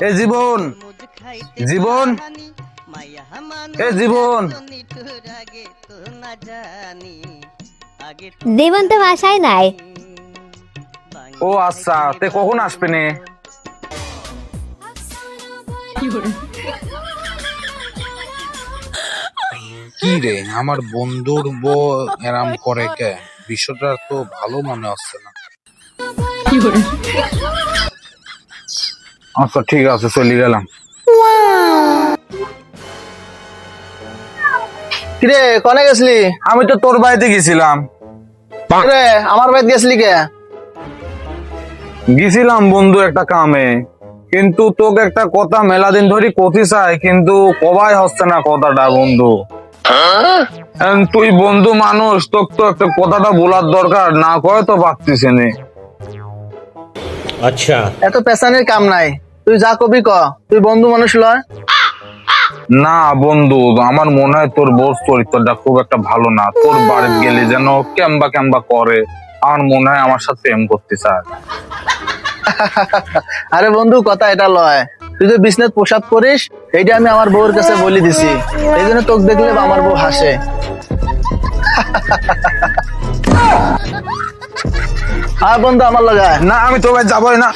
এ জীবন, জীবন, এ জীবন। জীবন তো বাসায় নাই। ও আচ্ছা, তে কখন আসবে নে? কি রে, আমার বন্ধুর বউ এরাম করে কে? বিষয়টা তো ভালো মনে হচ্ছে না। আচ্ছা ঠিক আছে, চলে গেলাম। কিরে কনে গেছলি? আমি তো তোর বাড়িতে গেছিলাম। রে আমার বাড়িতে গেছলি কে? গেছিলাম বন্ধু একটা কামে, কিন্তু তোকে একটা কথা মেলা দিন ধরে কতি চাই, কিন্তু কবাই হচ্ছে না কথাটা বন্ধু। তুই বন্ধু মানুষ, তোকে তো একটা কথাটা বলার দরকার, না কয় তো পারতিস নে। अच्छा এত পেছানের কাম নাই, তুই যা কবি ক। তুই বন্ধু মানুষ লয়। না বন্ধু, আমার মনে হয় তোর বউর চরিত্রটা খুব একটা ভালো না। তোর বাড়িতে গেলে যেন কেম্বা কেম্বা করে, আমার মনে হয় আমার সাথে প্রেম করতে চায়। আরে বন্ধু, কথা এটা লয়। তুই যে বিজনেস পোশাক করিস, এইটা আমি আমার বউর কাছে বলে দিছি। এই জন্য তোকে দেখলে আমার বউ হাসে। আর বন্ধু আমার লাগায় না, আমি তোর বাড়ি যাবোই না।